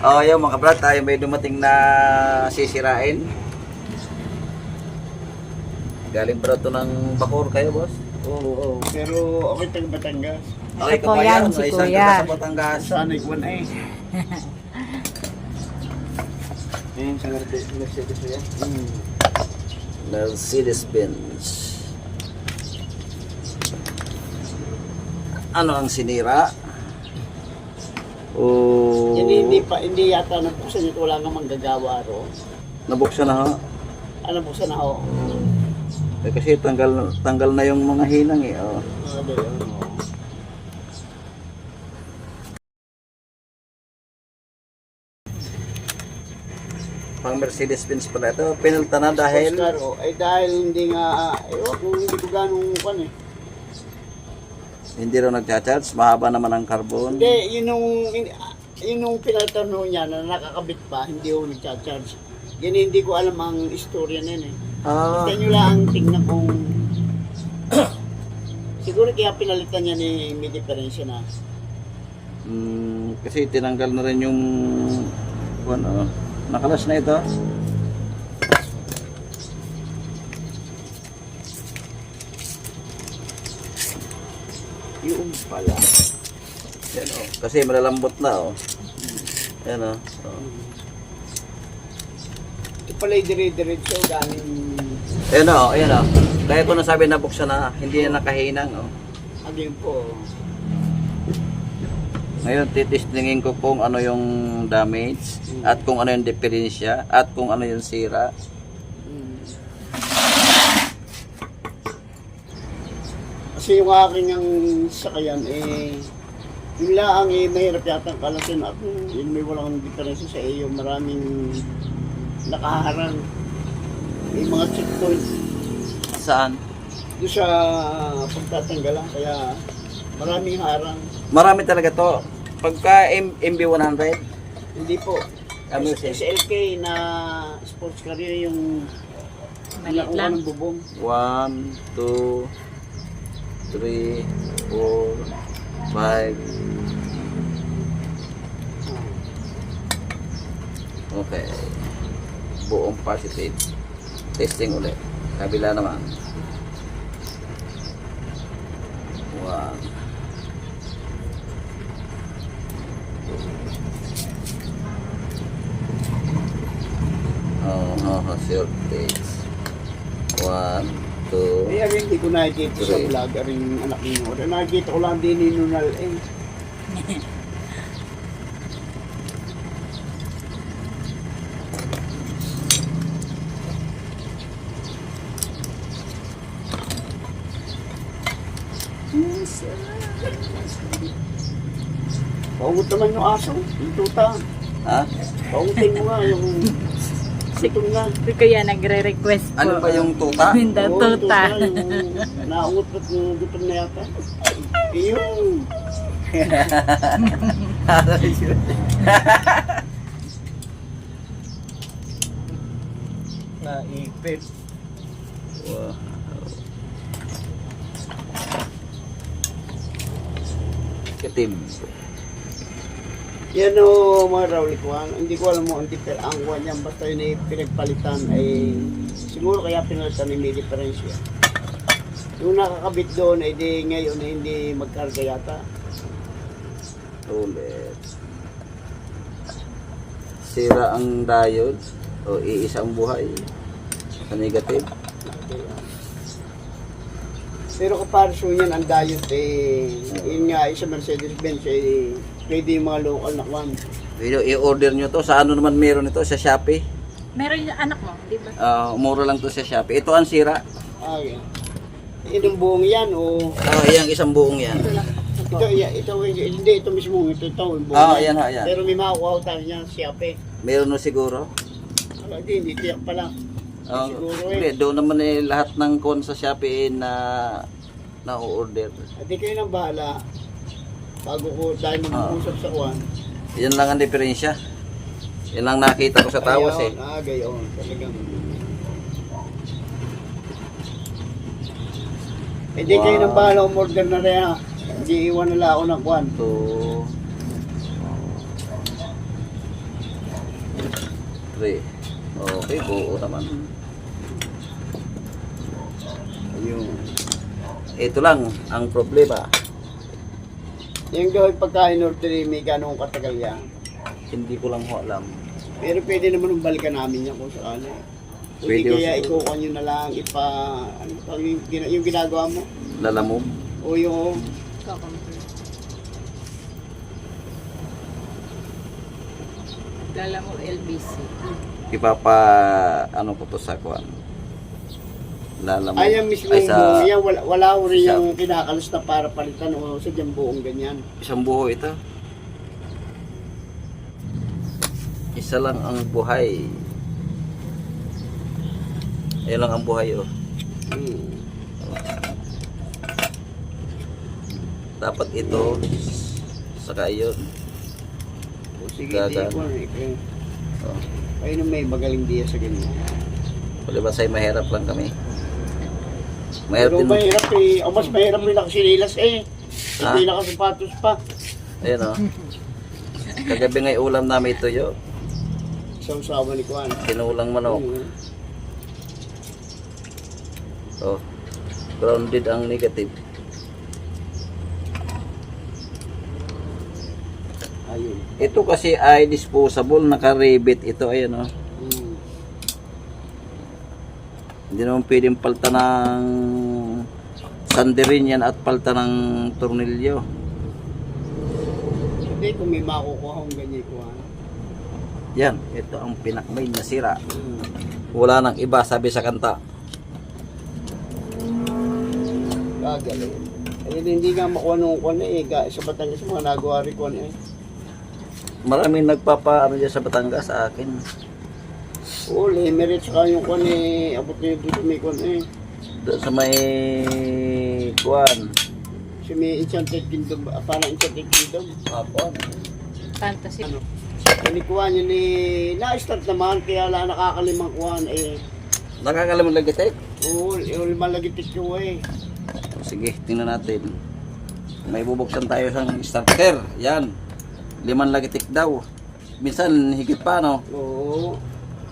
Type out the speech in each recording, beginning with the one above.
Oh, yung mga brad, tayo may dumating na sisirain. Galing pa to ng Bacoor kayo, boss? Oo. Pero okay taga Batangas. Okay, Ito po yan, si Isang Kuya. taga sa Batangas. Sanay ko na eh. Ayun, sa Mercedes ko yan. Mercedes-Benz. Ano ang sinira? Oh, Hindi yata nabuksan ito. Wala nga manggagawa ro. nabuksan na ho. Ano buksan na ako? Eh, kasi tanggal na yung mga hinang eh. Oh. Sabi yun. Pang Mercedes-Benz pala ito. Pinalta na dahil Oscar, oh, ay dahil hindi nga, kung hindi ko ganong kan eh. hindi raw nagcha-charge. Mahaba naman ang carbon. Hindi, yun yung pinaltano niya na nakakabit pa, hindi ko nagcha-charge. Yan hindi ko alam ang istorya na yun eh. Ah, Basta nyo lang tingnan kung siguro kaya pinalitan niya ni may diferensya na. kasi tinanggal na rin yung ano, nakalas na ito. Yung pala. Yan, oh. Kasi malalambot na oh. Yan oh. Oh. Ito pala yung dire-diretso galing Ayan oh, ayan oh. Kaya ko nasabi na buksan na hindi na nakahinang oh. again po. Ngayon titistingin ko kung ano yung damage at kung ano yung diferensya at kung ano yung sira. Kasi yung aking ang sakayan yun lang mahirap yata ang kalasin at yun may walang diferensya sa iyo. Maraming nakaharang. May mga checkpoint Saan? doon sa pagtatanggalan kaya maraming harang. Marami talaga to. Pagka MB100, Hindi po. Ano siya? SLK na sports career yung Maliit nakuha lang. ng bubong. 1, 2, 3, 4, 5. Okay. Buong positive. Testing ulit. Kabila naman. 1. Sure takes. 1, 2. Kaya rin hindi ko nakikita sa Three. vlog rin anak ninyo. Nakikita ko lang din ni Nunal Paugot naman yung aso, yung tuta. Ha? Paugutin mo nga yung sitong nga. Si Kuya nagre-request po. Ano ba yung tuta? Window Oo, tuta. yung naungot at yung gutom na yata. Yung naipit. Wow. Itim. Yan o mga Raul Kwan, hindi ko alam mo ang kwan yan, basta yun ay pinagpalitan ay siguro kaya pinalitan ni may diferensya. Yung nakakabit doon ay di ngayon ay hindi magkarga yata. Ulit. Sira ang diode o iisa ang buhay sa negative. Pero comparison yan ang diode yun nga isa Mercedes-Benz pwede yung mga local na kwan. I-order nyo to. Sa ano naman meron ito? Sa Shopee. Meron yung anak mo, di ba? Mura lang to sa Shopee. Ito ang sira. Okay. Itong buong yan o Yung isang buong yan. hindi ito mismo ito yung buong Ayan ha, ayan. Pero may makakuha tayo niyan siyape. Meron na siguro. Hindi tiyak pala. Siguro Hindi, doon naman lahat ng kon sa Shopee na order. At di kayo nang bahala. Bago ko tayo mag-usap sa kwan. Yan lang ang diferensya. Yan lang nakita ko sa tawas eh. Gayon. Talagang. Di kayo nang bahala umorder na rin ha. Hindi iwan nila ako ng kwan. So, 3. Okay, buo naman. Ayun. Ito lang ang problema. Yung gawin pagkain ordinary, may ganong katagal yan. Hindi ko lang ho alam. Pero pwede naman yung balikan namin yan kung saan eh. Pwede Pwede kaya siguro. ikuha nyo na lang, ano pa, yung ginagawa mo. Lalamog. O yung, Lala mo LBC. Ipapa, ano ko to sa kuwan. Lalamog. ayan mismo Ay, yung buong sa yan, wala ko rin sa- yung kinakalas na para palitan o sa dyan buong ganyan. isang buho ito. Isa lang ang buhay. Ayan lang ang buhay, oh. Hmm. Dapat ito, saka yun. O sige, Gaga. di ko eh. Oh. Ayun na may magaling diya sa ganyan. Palibasay mahirap lang kami. Mahirap Pero din. mahirap eh. O mas mahirap rin nakasinilas eh. Ah? Hindi nakasapatos pa. Ayan, oh. Kagabi ngay ulam namin ito, yo. Isang sawa ni Kuan. Tinulang manok. Hmm. Oh. Grounded ang negative. Ayun. Ito kasi ay disposable, naka-rebit ito, ayan, oh. Hmm. Hindi naman pwedeng palta ng sanderin yan at palta ng tornilyo. Hindi kung may makukuha akong ganyan Kuan. Yan, ito ang pinakmain na sira. Hmm. Wala nang iba, sabi sa kanta. Gagaling. Ayun hindi nga makuha nung Kuan eh. Sa Batangas mga nagawa rin Kuan eh. Maraming nagpapa, ano dyan sa Batangas sa akin. Oo, Lemerit saka yung Kuan eh. Abot na yung dito may Kuan eh. Doon sa may kuwan. Kasi may Enchanted Kingdom, parang Enchanted Kingdom. Hapon. Fantasy. Ano? Yung Kuan yun eh, na-start naman kaya lang nakakalimang Kuan eh. Nakakalam ng lagitek? Oo, yung malagitik ko eh. Sige, tingnan natin. May bubuksan tayo sa starter. Yan. 5 lagitik daw. Minsan higit pa, no? Oo.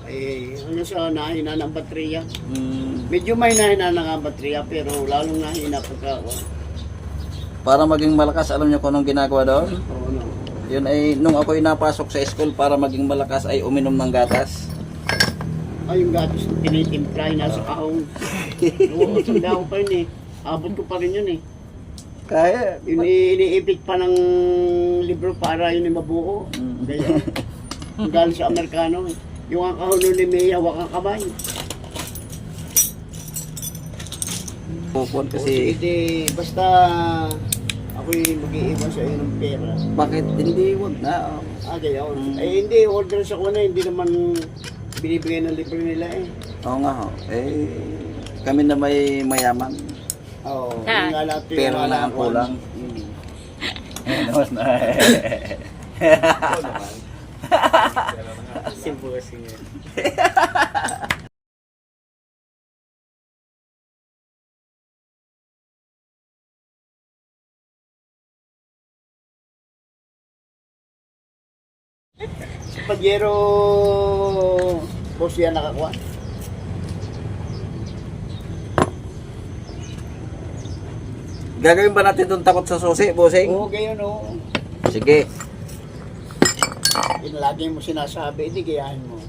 Eh, ano sa nahina ng baterya? Hmm, Medyo may nahina na nga ang baterya pero lalong nahina pagka. para maging malakas, alam niyo kung anong ginagawa doon? Oo, no. Yun ay, nung ako'y napasok sa school para maging malakas ay uminom ng gatas. Ay, yung gatos na tinitimpla, nasa kahong. Oo, sanda ko pa yun eh. Abot ko pa rin yun eh. Kaya. Iniipit pa ng libro para yun ay mabuo. Mm. Kaya, yung galing sa Amerikano eh. Yung ang kahon nun may hawak ang kamay. Pupon Kasi, kasi, basta ako'y mag-iiwan sa iyo ng pera. bakit hindi? Wag na. Oh. Gayon. Mm. Eh, hindi, order sa kuna, hindi naman binibigay ng libre nila eh. Oo nga ho. Eh, kami na may mayaman. Oo, Ah. yun nga natin. Pera na ang kulang. Mm. Ano na? Simple kasi nga. Sa Pajero, boss yan nakakuha. Gagawin ba natin itong takot sa susi, bossing? Oo, gayon oo. Sige. Yun lagi mo sinasabi, hindi gayahin mo.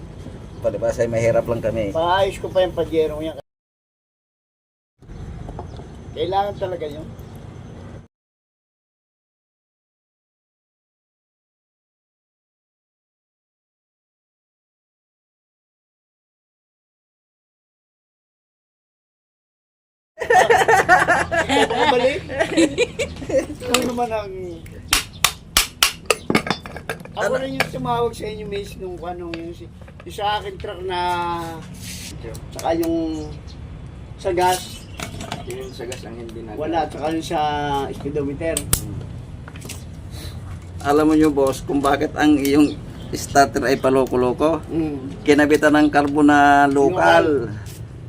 Palibasay mahirap lang kami. Paayos ko pa yung Pajero yan. Kailangan talaga yun. Balik. Ikaw naman ang... Ako rin yung tumawag sa inyo, miss, nung anong yung sa akin truck na... Saka yung sa gas. Yung sa gas ang hindi na. Wala, saka yung sa speedometer. Alam mo nyo, boss, kung bakit ang iyong starter ay paloko-loko? Mm. Kinabitan ng carbon na lokal.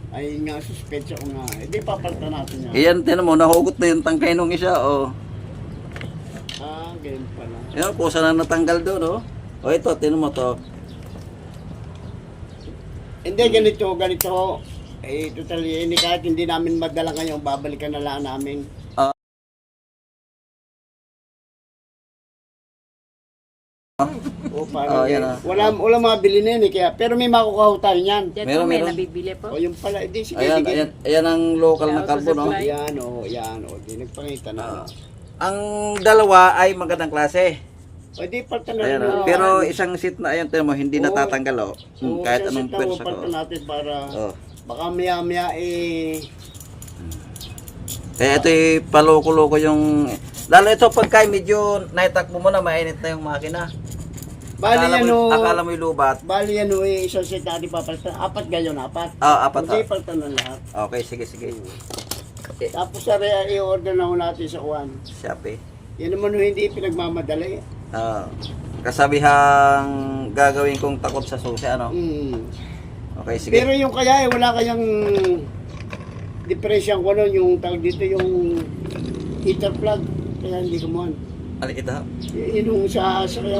Ay nga, suspecha ko nga. Hindi, papalitan natin yan. Iyan, tinan mo, nahugot na yung tangkay nung isa, oh. Ah, ganyan pala. Yan, kusa na natanggal doon, oh. O ito, tinan mo to. Hindi, ganito. Eh, totally, hindi kahit hindi namin madala ngayon, babalikan na lang namin. O, parang yan ah. wala mabili na yun eh, kaya, pero may makukuha tayo niyan. Diyan Meron, po may meron. nabibili po. O, yung pala, hindi, sige, Ayan, sige. ayan ang local na Auto carbon, no? supply. Yan, di nagpangita na. Ang dalawa ay magandang klase. O, di, palta na Ayan, rin. oh. Pero isang seat na, ayan, tinan mo, hindi Oo. natatanggal, oh. Kahit anong pwersa ko. Palta natin para, Oh. baka maya eh, Kaya ito paloko-loko yung... Lalo ito pagka medyo naitakbo mo na, mainit na yung makina. bali Akala mo yung lubat. Bali isang set natin papalitan. 4 gayon, 4. Apat Hindi, ah. palitan na lahat. Okay, sige. Tapos sa i-order na ho natin sa Juan. Shopee. Yan naman ho, hindi pinagmamadali. Kasabihang gagawin kong takot sa susi, ano? Okay, sige. Pero yung kaya wala kayang depression ko nun, yung tawag dito, yung heater plug. Kaya hindi kumuhan. Alikit ha? Yun yung sa kaya,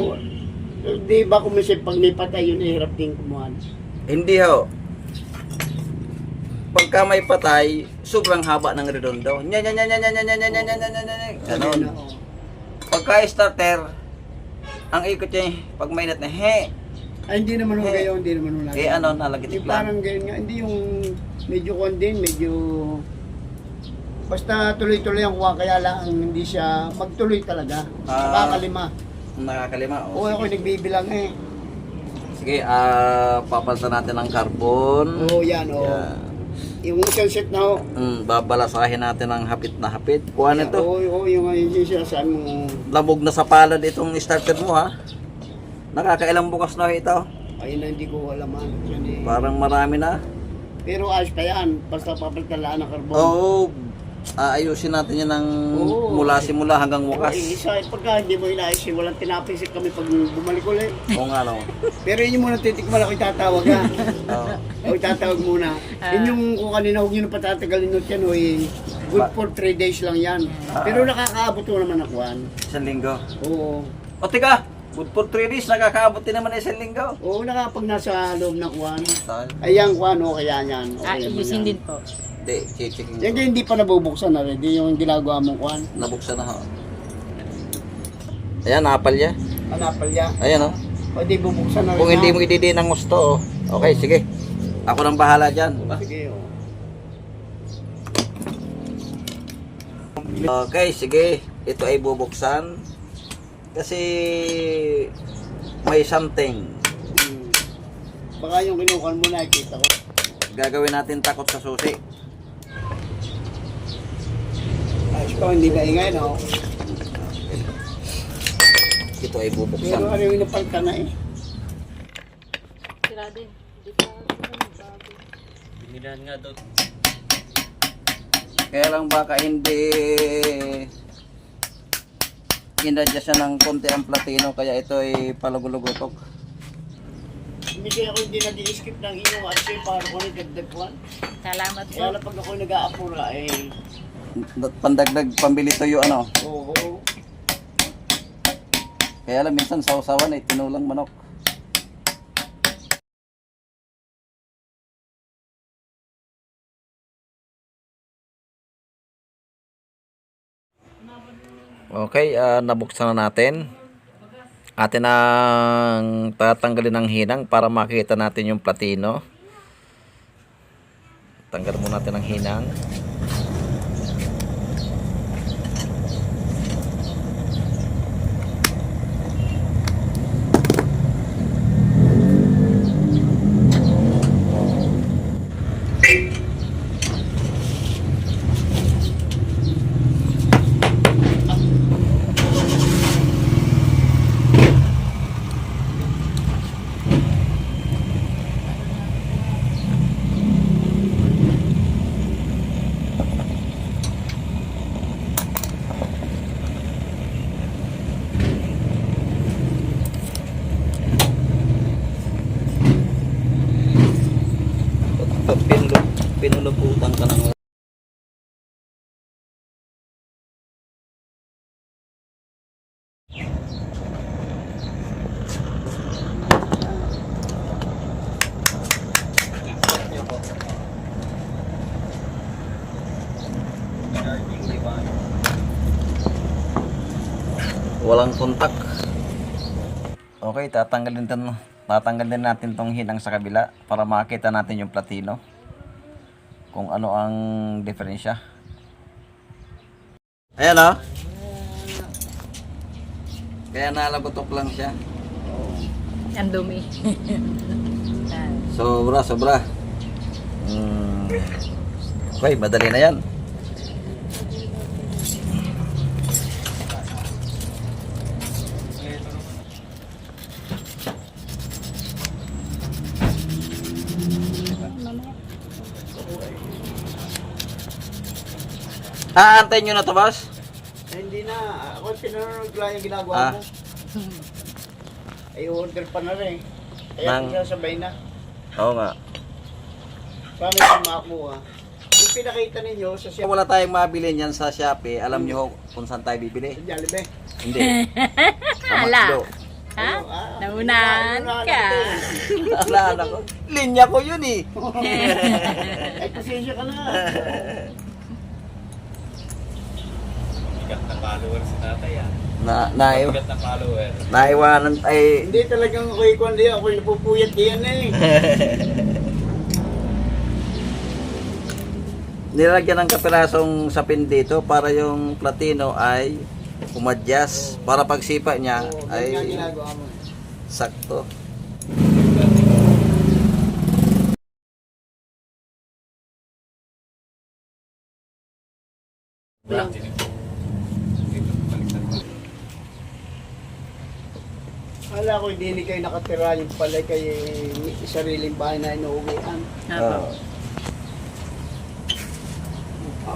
di ba kumisip pag may patay yun, hirap din kumuhan. Hindi ho. Pagka may patay, sobrang haba ng redondo. Ganon. Pagka starter, ang ikot niya, pag mainit na, Ay, hindi naman ho gayon, hindi naman ho lagi. nalagitik Yung lang. parang ganyan nga, hindi yung medyo kondin, medyo basta tuloy-tuloy ang kuha, kaya lang hindi siya magtuloy talaga. Nakakalima. Nakakalima. Oo, ako nagbibilang eh. Sige, papalitan natin ng carbon. Oo, yan oo. Yan. Yung isang set na ho. Babalasahin natin ng hapit na hapit. Kuha nito. Oo, yung siya sa mo. Labog na sa palad itong starter mo, ha. Nakakailang bukas na ito. Ayun na hindi ko alaman. Parang marami na. Pero ayos pa yan, basta papalitan lang ng karbon. Oo. Ayusin natin yan ng mula simula hanggang wakas. Isa, pagka hindi mo inaayos, walang tinapisik kami pag bumalik ulit. Oo nga, no. Pero yun yung muna titikman ako itatawag ha. Oo. O itatawag muna. Yun yung kung kanina huwag nyo na patatagalin nun yan, good for 3 days lang yan. Pero nakakaabot mo naman ako, Isang linggo. Oo. O, tika. Good for 3 days. Nakakaabot din naman isang linggo. Oo, nakapag nasa loob ng kuwan. Ayan kuwan, o kaya yan. Okay, Ayusin din po. Hindi, checking. Yan kaya hindi pa nabubuksan na rin. Di yung ginagawa mong kuwan. Nabuksan na, ho. Ayan, napalya. Panapalya. Ayan, oh. O di bubuksan na rin. Kung hindi mo ididi ng gusto, oh. Okay, sige. Ako nang bahala dyan. Sige, o. Okay, sige. Ito ay bubuksan. Kasi may something. Baka yung kinukuhan mo na, kita ko. Gagawin natin takot sa susi. Ayos pa, hindi na ingay, no? Ito ay Pero bubuksan. ano yung napalta na eh. Sira din. Di pa bago. Kaya lang baka hindi inadya siya ng konti ang platino, kaya ito ay palugulugotok. Hindi kaya ako hindi nag-i-skip ng inyong kasi para ko nagdagdag one. Salamat po. Kaya lang pag ako nag-aapura eh. Pandagdag pambili tuyo, ano. Oo. Kaya lang minsan sausawan ay tinulang manok. Okay, nabuksan na natin. Atin ang tatanggalin ng hinang para makita natin yung platino. Tanggal muna natin ang hinang. Pinuluputan ka ng Walang kontak. Okay, tatanggalin natin tong hinang sa kabila para makita natin yung platino. Kung ano ang diferensya. Ayan o. Kaya nalagotok lang siya. Ang dumi. Sobra. Okay, madali na yan. Aantayin nyo na to, boss? Hindi na. Ako pinanonood lang yung ginagawa Ah. mo. Ay, order pa na rin. Kaya Nang- sasabay na. Oo nga. Paano yung makakuha? Yung pinakita ninyo sa Kung wala tayong mabili niyan sa Shopee, alam nyo kung saan tayo bibili? Jollibee. Hindi. Sa Hala. McDo. Ha? Ah, Naunahan inunahan ka. natin. Alala ko. Linya ko yun eh. Ay, pasensya ka na. Bigat na follower si tatay ah. Bigat na follower. Naiwanan ay Hindi talagang ako ikundi. Ako yung napupuyat diyan eh. nilagyan ng kapirasong sapin dito para yung platino ay umadyas. Para pagsipa niya Oo, ay ganyan ginagawa mo. sakto. Kala ko hindi kayo nakatira yung pala kayo sariling bahay na inuuwian. Apo.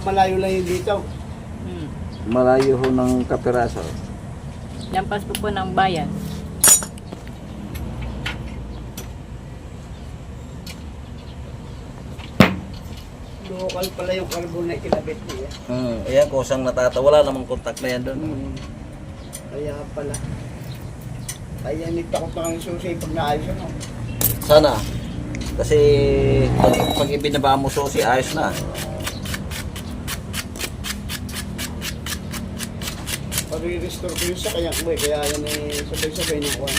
Malayo lang yung dito. Malayo ho ng kapiraso. Lampas po ng bayan. Local pala yung carbon na kinabit niya. Ayan, kusang natata. Wala namang kontak na yan doon. Kaya pala. Kaya nito ko pa ng susi pag naayos ano. Sana. Kasi pag ibinaba mo susi, ayos na. Pag i-restore ko yun sa kaya ko eh. Kaya yan eh sabay-sabay na kuha.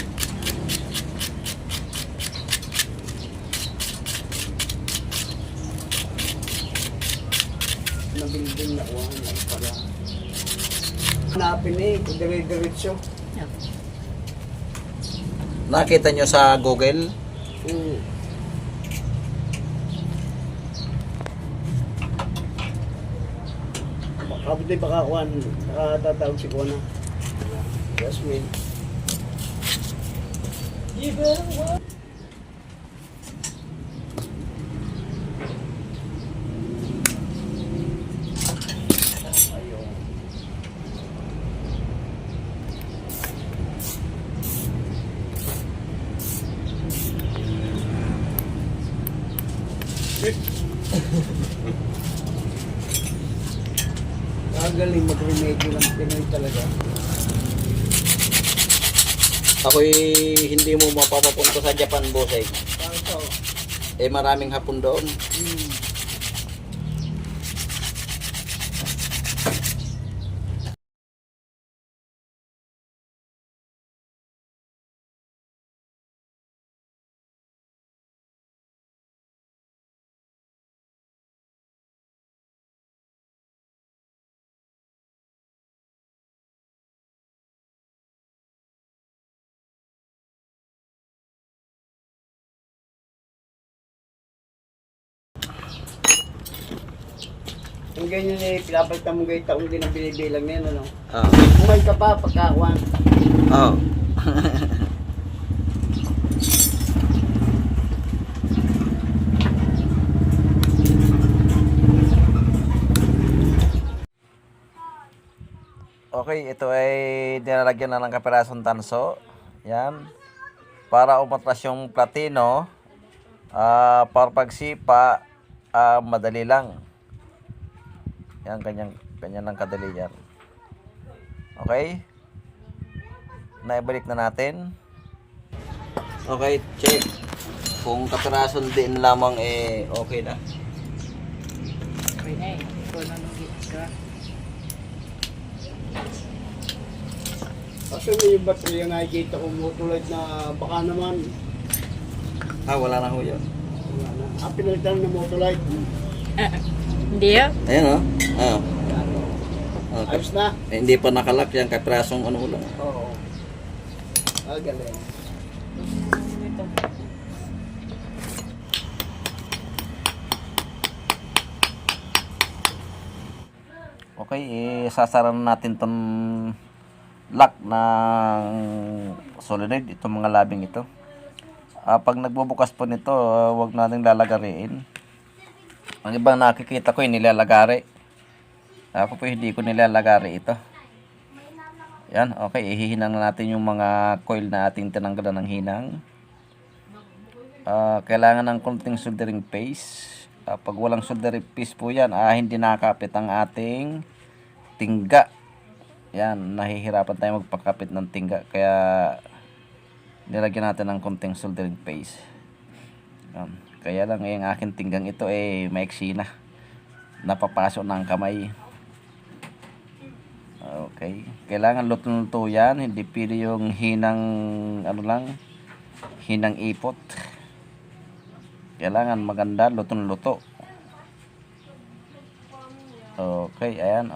Na building na kuha na para. Hanapin eh. Kung dire-diretso. Apo. Nakita nyo sa Google? Kabuti baka kuhan, nakatatawag si Kuha na. Jasmine. Ayun. Kagaling mag-remedyo ng Pinoy talaga. Ako'y hindi mo mapapapunta sa Japan, Bosay. Bakit to? Eh, maraming hapon doon. Yung ganyan eh, pinapalitan mo ganyan taong din ang binibilang na yan, ano? Oo. Umay ka pa pagkakuhan. Oo. Okay, ito ay nilalagyan na ng kapirasong tanso. Yan. Para umatras yung platino, para pagsipa, madali lang. Yan, ganyan lang kadali yan. Okay? Naibalik na natin. Okay, check. Kung kapirason din lamang okay na. Okay na eh. Ito na nung ka. Kasi may yung baterya nakikita ko Motolite na baka naman. Wala na ho yun. Wala na. Pinalitan ng Motolite. Hindi ah. Ayan o. Ayos na. Hindi pa nakalak yan, kaprasong ano lang. Oo. Galing. Okay, sasara na natin tong lock ng solenoid, itong mga labing ito. Pag nagbubukas po nito, huwag nating lalagariin. Ang ibang nakikita ko, nilalagari. Ako po hindi ko nilalagari ito. Yan, okay, ihihinang na natin yung mga coil na ating tinanggalan ng hinang. Kailangan ng konting soldering paste. Pag walang soldering paste po yan, hindi nakakapit ang ating tingga. Yan, nahihirapan tayo magpakapit ng tingga. Kaya nilagyan natin ng konting soldering paste. Yan. Kaya lang yung aking tinggang ito maiksi na. Napapasok na ang kamay. Okay. Kailangan luto-luto yan. Hindi pili yung hinang hinang ipot. Kailangan maganda, luto-luto. Okay, ayan,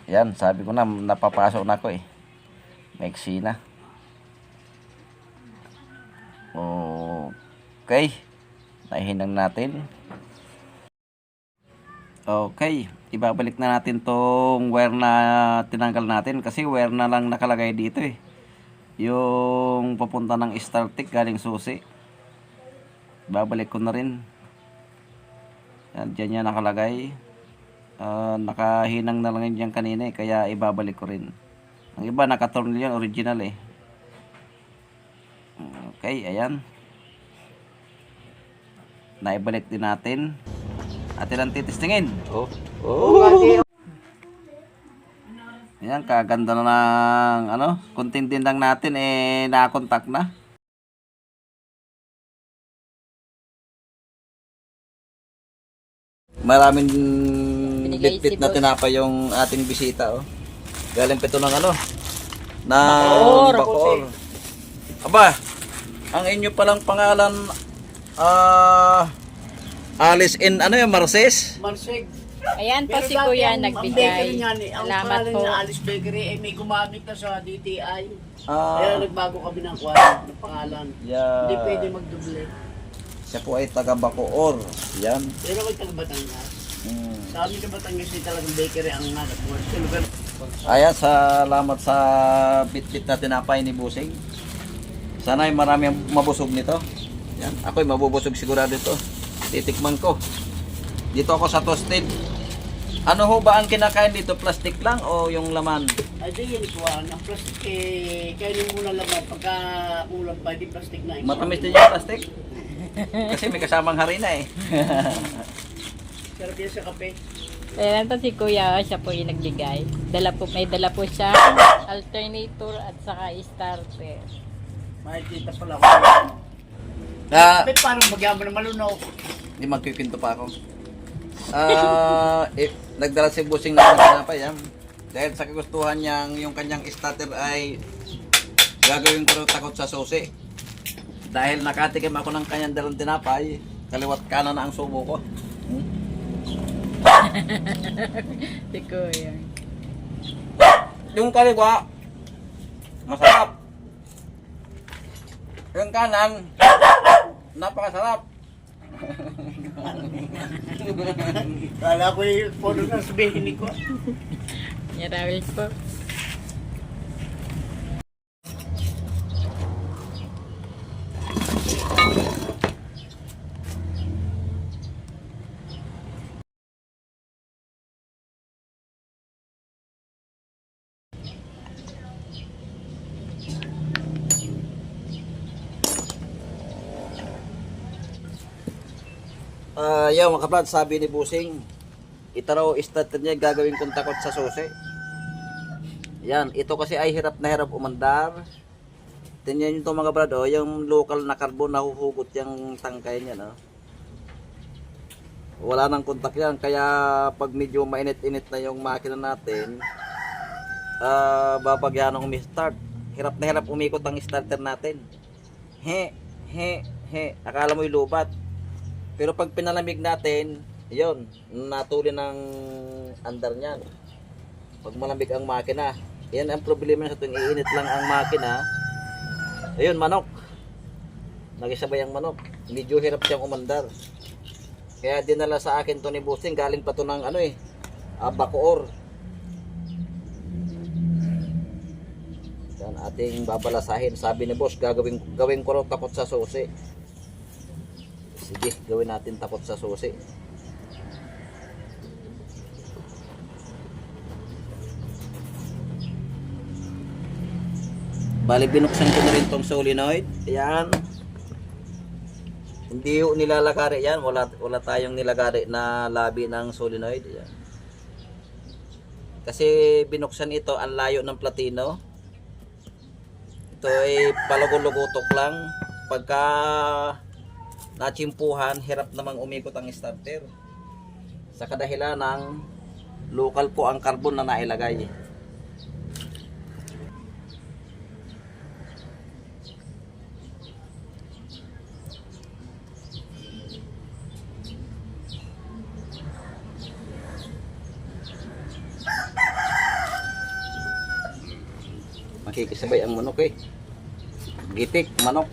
Yan, sabi ko na, napapasok na ako maiksi na. Okay. Nahihinang natin. Okay, ibabalik na natin tong wire na tinanggal natin kasi wire na lang nakalagay dito yung papunta ng starter galing susi. Babalik ko na rin. Yan, dyan yan nakalagay. Nakahinang na lang yan kanina kaya ibabalik ko rin. Ang iba nakatornil yan, original Okay, ayan. Naibalik din natin. Atin lang titistingin. Ayan, kaganda na ng kunting dindang natin nakakontak na. Maraming bit-bit na tinapa yung ating bisita Galing pa ito ng Bacoor. Aba, ang inyo palang pangalan Alice in Marces? Marseg. Ayan po Pero si dati Kuya ang nagbigay. bakery niya, ang Salamat pangalan po. niya Alice Bakery may gumamit na sa DTI. Ah. Kaya nagbago kami ng ng pangalan. Yeah. Hindi pwede magdoble. Siya po ay taga Bacoor. Yan. Pero ako taga Batangas. Mm. Sa amin sa Batangas ay talagang bakery ang nagbuhat. Sa lugar. Ayan, salamat sa bit-bit na tinapay ni Busing. Sana ay marami ang mabusog nito. Yan. Ako'y mabubusog sigurado ito. Titikman ko. Dito ako sa toasted. Ano ho ba ang kinakain dito? Plastic lang o yung laman? Ay, di yan kuhaan. Ang plastic kainin mo na laman. Pagka ulam pa, di plastic na. Matamis din yung plastic? Kasi may kasamang harina Sarap yan sa kape. Ayan po si Kuya, siya po yung nagbigay. May dala po siya alternator at saka starter. Makikita pala ko. Bakit parang bagyan mo na malunok? Hindi magkikwento pa ako. Nagdala si Busing na tinapay dahil sa kagustuhan niyang yung kanyang starter ay gagawin ko takot sa susi. Dahil nakatikim ako ng kanyang dalang tinapay, kaliwat kanan na ang subo ko. Si Kuya. Yung kaliwa, masarap. Yung kanan, napakasarap. Kala ko yung photo na sabihin ko. Yarawis po. Yung mga kablad, sabi ni Busing, ito raw starter niya gagawin kong takot sa susi. Yan, ito kasi ay hirap na hirap umandar. Tingnan nyo ito mga brad, yung local na carbon nahuhugot yung tangkay niya. Wala nang kontak yan, kaya pag medyo mainit-init na yung makina natin, babagyan ng umi-start. Hirap na hirap umikot ang starter natin. He. Akala mo ilubat. Pero pag pinalamig natin, yun, natuli ng andar niyan. Pag malamig ang makina, yan ang problema sa tuwing iinit lang ang makina. Ayun, manok. Nagisabay ang manok. Medyo hirap siyang umandar. Kaya dinala sa akin to ni Busing, galing pa to ng Bacoor. Yan ating babalasahin. Sabi ni boss, gawin ko raw takot sa susi. Sige, gawin natin takot sa susi. Bali, binuksan ko na rin tong solenoid. Ayan. Hindi yung nilalagari yan. Wala tayong nilagari na labi ng solenoid. Ayan. Kasi binuksan ito, ang layo ng platino. Ito ay palugulugutok lang. Pagka natsimpuhan, hirap namang umikot ang starter. Sa kadahilan ng local po ang carbon na nailagay. Makikisabay ang manok eh. Gitik, manok.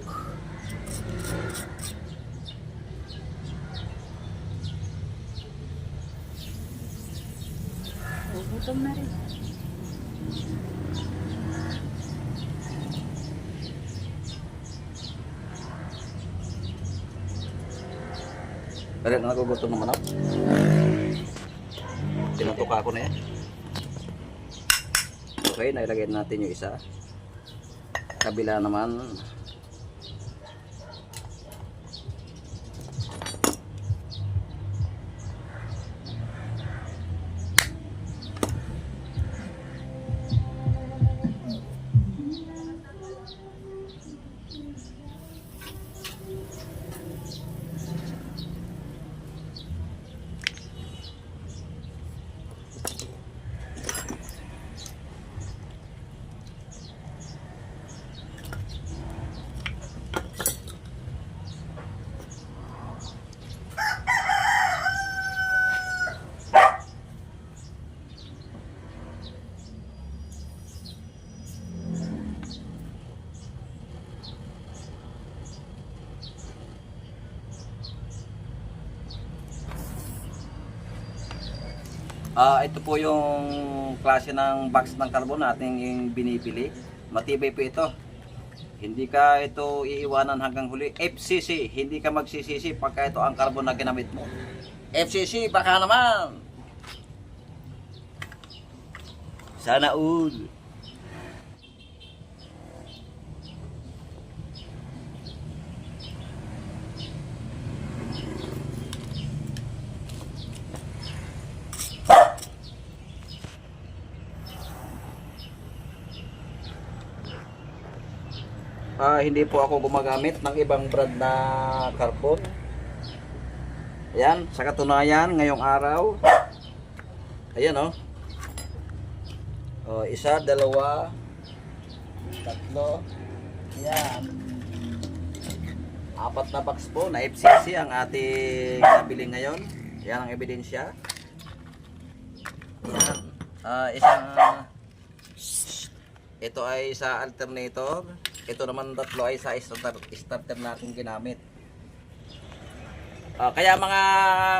Gutom na rin. Pero nagugutom ng manok. Tinutuka ko na yan. Okay, nailagay natin yung isa. Kabila naman. Ito po yung klase ng box ng carbon nating binibili. Matibay po ito. Hindi ka ito iiwanan hanggang huli. FCC, hindi ka magsisisi pagka ito ang carbon na ginamit mo. FCC, baka naman. Sana all. Hindi po ako gumagamit ng ibang brand na carbon. Ayan, sa katunayan, ngayong araw, ayan isa, dalawa, tatlo, ayan, 4 na box po na FCC ang ating nabili ngayon. Ayan ang ebidensya. Ayan, ito ay sa alternator. Ito naman tatlo ay sa starter natin ginamit. Kaya mga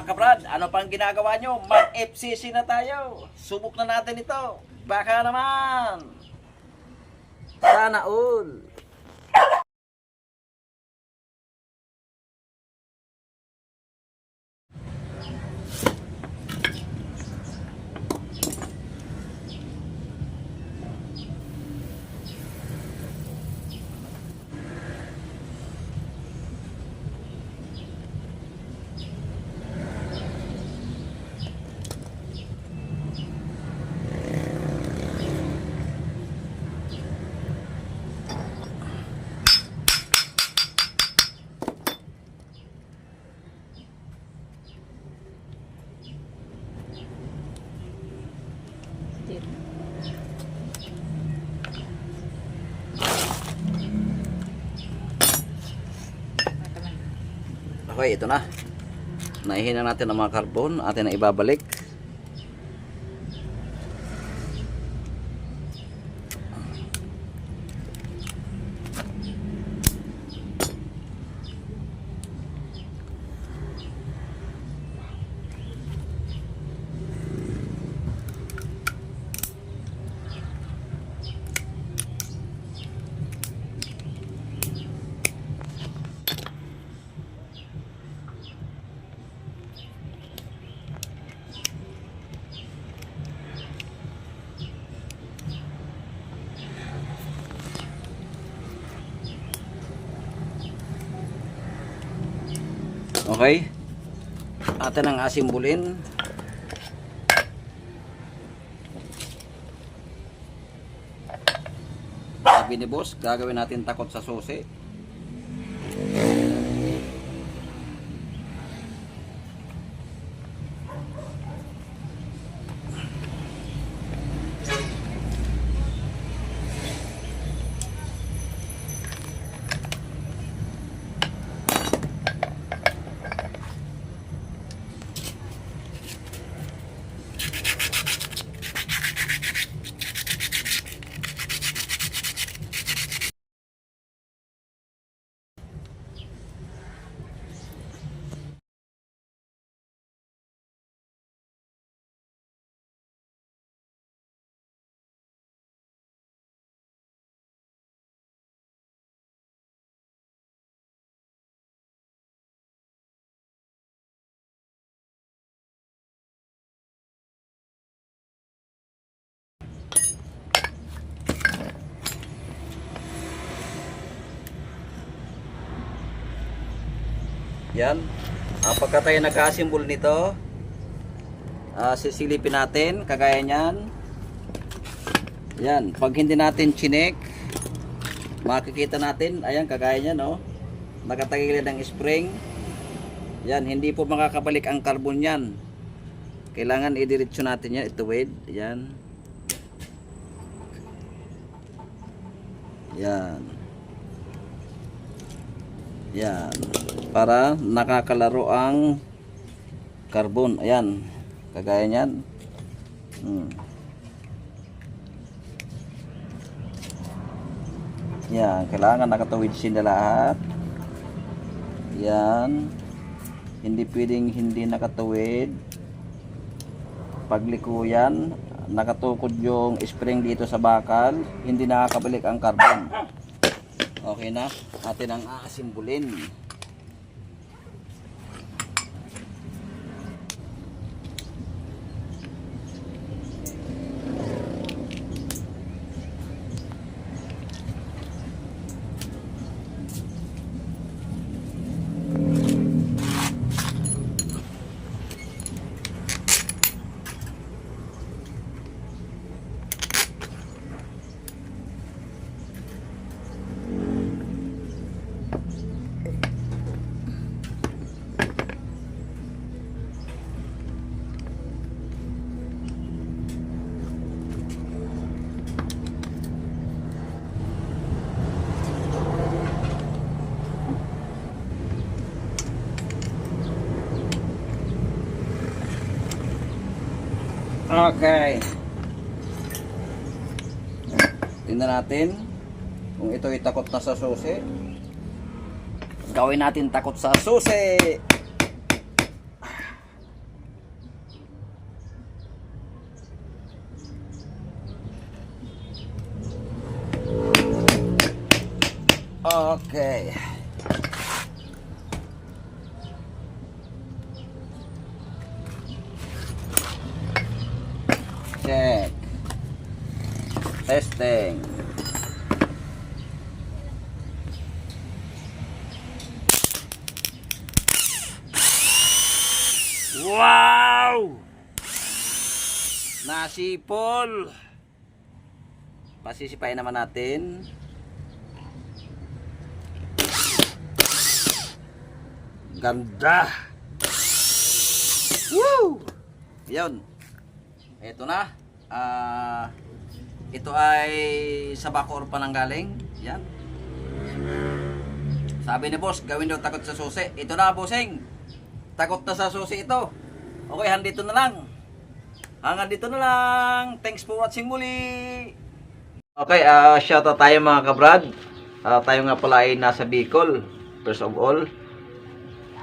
kabrad, ano pang ginagawa nyo? Mag-FCC na tayo. Subok na natin ito. Baka naman. Sana all. Okay, ito na. Naihina natin ang mga carbon. Atin na ibabalik. Okay. Atin ang asimbulin. Sabi ni boss, gagawin natin takot sa susi. Yan. Pagka tayo nagka-assemble nito, sisilipin natin kagaya niyan. Yan, pag hindi natin chinek, makikita natin, ayan kagaya niyan, no. Nakatagilid ang spring. Yan, hindi po makakabalik ang carbon yan. Kailangan idiretso natin yan, ituwid. Yan. Yan. Yan. Para nakakalaro ang carbon. Ayan. Kagaya niyan. Yan. Kailangan nakatuwid sila lahat. Yan. Hindi pwedeng hindi nakatuwid. Pagliko yan, nakatukod yung spring dito sa bakal, hindi nakakabalik ang carbon. Okay na, atin ang aasimbulin. Okay. Tingnan natin kung ito ay takot na sa susi. Gawin natin takot sa susi. Okay. Check. Testing. Wow! Nasipol. Pasisipain naman natin. Ganda. Woo! Yun. Ito na. Ito ay sa Bacoor pa nang galing. Yan. Sabi ni boss, gawin daw takot sa susi. Ito na, bossing. Takot na sa susi ito. Okay, handito na lang. Hanggang dito na lang. Thanks for watching muli. Okay, shoutout tayo mga kabrad. Tayo nga pala ay nasa Bicol. First of all.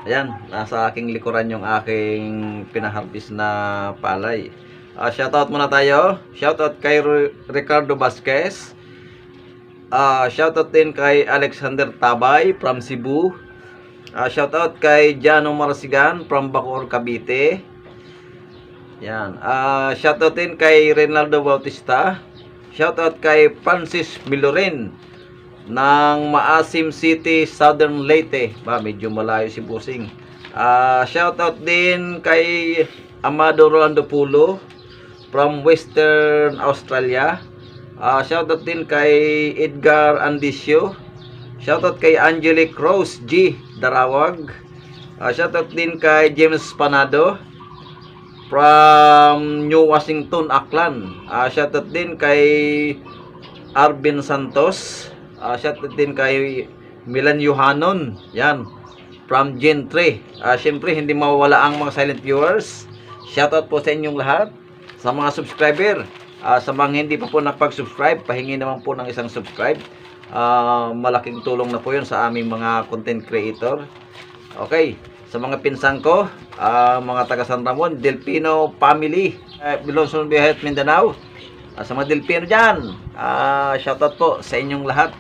Ayan, nasa aking likuran yung aking pinaharbis na palay. Shoutout muna tayo. Shoutout kay Ricardo Vasquez. Shoutout din kay Alexander Tabay from Cebu. Shoutout kay Jano Marasigan from Bacoor, Cavite. Yan. Shoutout din kay Reynaldo Bautista. Shoutout kay Francis Milorin ng Maasim City, Southern Leyte. Medyo malayo si Busing. Shoutout din kay Amado Rolando Pulo from Western Australia. Shoutout din kay Edgar Andicio. Shoutout kay Angelique Rose G. Darawag. Shoutout din kay James Panado from New Washington, Aklan. Shoutout din kay Arvin Santos. Shoutout din kay Milan Yohanon. Yan. From Gen 3. Siyempre, hindi mawawala ang mga silent viewers. Shoutout po sa inyong lahat. Sa mga subscriber. Sa mga hindi pa po nakapag-subscribe, pahingi naman po ng isang subscribe. Malaking tulong na po yun sa aming mga content creator. Okay. Sa mga pinsan ko, mga taga San Ramon, Delpino family, Bilonson Bihet, Mindanao. Sa mga Delpino dyan, shoutout po sa inyong lahat.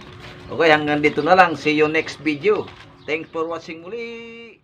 Okay, hanggang dito na lang. See you next video. Thanks for watching muli.